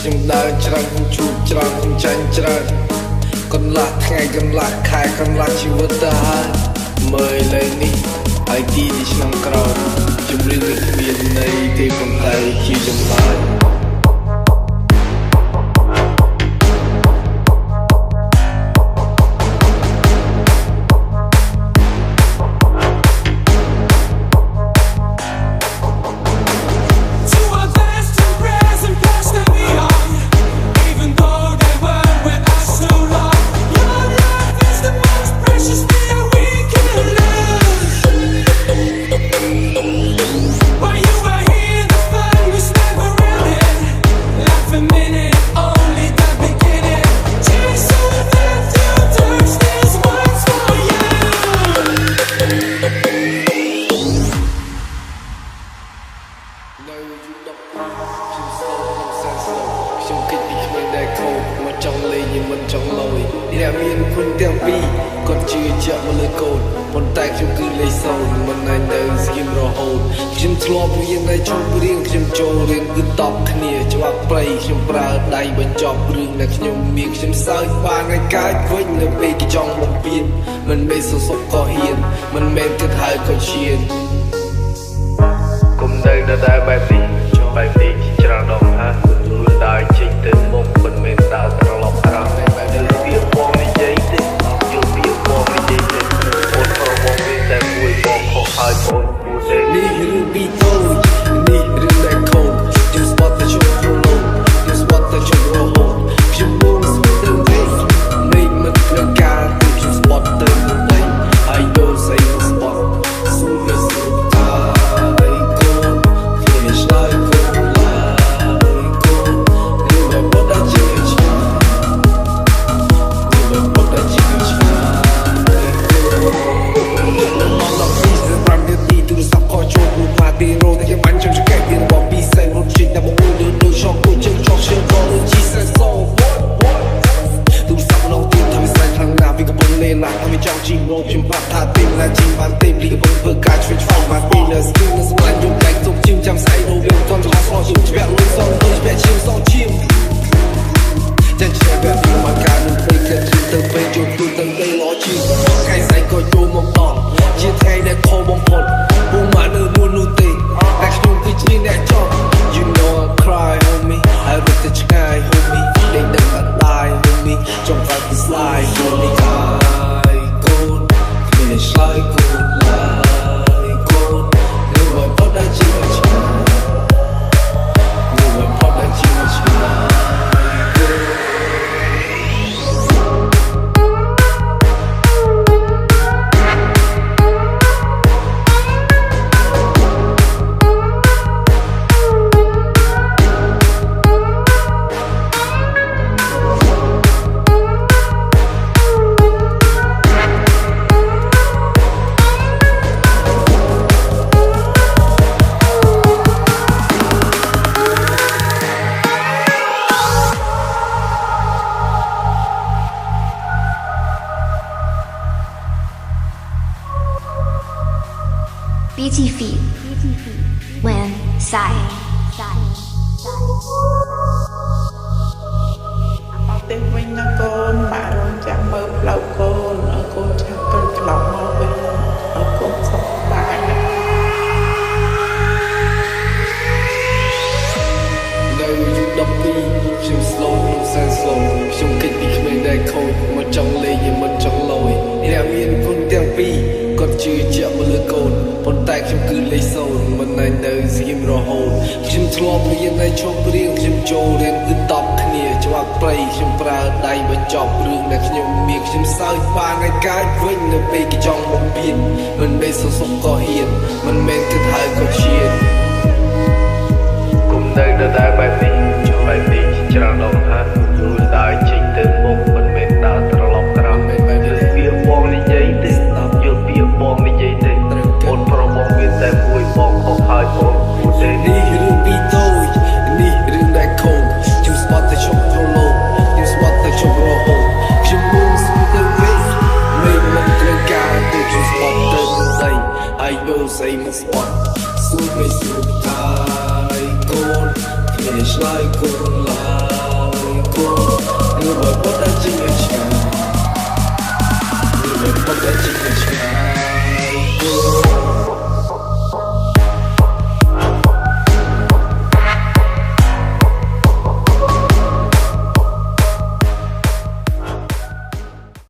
ខ្ញុំដើរច្រើនខ្ញុំជួបច្រើនខ្ញុំចាញ់ច្រើនកន្លះថ្ងៃកន្លះខែកន្លះជីវិតទៅហើយមើលលើនេះហើយទីនេះឆ្នាំក្រោយជំរឿននេះគ្មានន័យទេប៉ុន្តែជាចម្លើយខ្ញុំគិតពីគ្មានដែលខូចមកចង់លេងnhưngមិនចង់លយអ្នកមានគុណទាំងពីរគាត់ជឿជាក់មកលើកូនប៉ុន្តែខ្ញុំគឺលេខ0មិនអាចទៅស្គីមរហូតខ្ញុំធ្លាប់រៀនតែជុំរៀងខ្ញុំចូលរៀនគឺតបគ្នាច្បាប់ព្រៃខ្ញុំប្រើដៃបញ្ចប់រឿងដែលខ្ញុំមានខ្ញុំសើចបានឲ្យកើតវិញនៅពេលគេចង់បំពេញមិនមែនសសុខក៏ហ៊ានមិនមែនគិតហើយក៏ឈានគុំនៅដែលបែបនេះច្រើនដងហើយខ្លួនដើរចេញទៅមុខមិនមែនដើរត្រឡប់ក្រោយបែបនេះវាបងនិយាយទេយល់វាបងនិយាយទេអូនប្រវងវាតែមួយបងខុសហើយបងគួរទេនេះរឿងពីតូចនេះរឿងដែលខូចខ្ញុំស្បត់តែជុំប្រឡូកខ្ញុំស្បត់តែជុំរហូតខ្ញុំមកស្វីទៅវិញមេឃមិនគ្រាន់ការទេខ្ញុំស្បត់ទៅវិញហើយយកស្អីមកស្បត់ស៊ូនៅស្រុកតាយកូនខ្ញុំឆ្លើយកូនខ្ញុំបាត់ថាទេណាជីបានទេលីកំពុងធ្វើការជួយឆ្លងមកពីលើស្គីនស្មាញយកតែទុកជិមចាំស្អីនោះវាមិនទាន់ឆ្លងឆ្លងជិមជ្រាក់លុយសងលុយបែកជិមសងជិមចាឆ្លាបែបនេះមកការនឹងពេកទៅទៅពេកចូលទូទៅទៅឡជិមថ្ងៃស្អីក៏ចូលមកដល់ជាថ្ងៃដែលខំបំផុតពុំមកនៅមួយនោះទេតែខ្ញុំគឺជាអ្នកចង់ You know I cry homie ហើយរត់ទៅឆ្ងាយ homie ដេកដឹងអត់ឡាយ homie ចង់phảiទៅ slide homie It's like good like good you will put that you much you will put that you much Beauty feet when sigh ទៅវិញណាកូនបាក់រងចាំមើលផ្លូវកូនឲ្យកូនឆាប់ទៅត្រឡប់មកវិញឲ្យកូនសុខសប្បាយណានៅយុគ12ខ្ញុំ slow ខ្ញុំសែន slow ខ្ញុំគិតពីគ្មានដែលខូចមកចង់លេងមិនចង់លយអ្នកមានគុណទាំងពីរគាត់ជឿជាក់មកលើកូនប៉ុន្តែខ្ញុំគឺលេខ0មិនអាចនៅស្គីមរហូតខ្ញុំធ្លាប់រៀនតែជុំរៀងខ្ញុំចូលរៀនគឺតបគ្នាច្បាប់ព្រៃខ្ញុំប្រើដៃបញ្ចប់រឿងដែលខ្ញុំមានខ្ញុំសើចបានឲ្យកើតវិញនៅពេលគេចង់បំពេញមិនមែនសសុខក៏ហ៊ានមិនមែនគិតហើយក៏ឈានគុំនៅដែលបែបនេះច្រើនដងហើយខ្លួនដើរចេញទៅមុខមិនមែនដើរត្រឡប់ក្រោយបែបនេះវាបងនិយាយទេយល់ពីបងនិយាយទេអូនប្រវងវាតែមួយបងខុសហើយបងគួរទេនេះរឿងពីតូចនេះរឿងដែលខូចខ្ញុំស្បត់តែជុំប្រឡូកខ្ញុំស្បត់តែជុំរហូតខ្ញុំមកស្វីទៅវិញមេឃមិនគ្រាន់ការទេខ្ញុំស្បត់ទៅស្អីហើយយកស្អីមកស្បត់ស៊ូមិនស៊ូតាយកូនគ្នាឆ្លើយកូន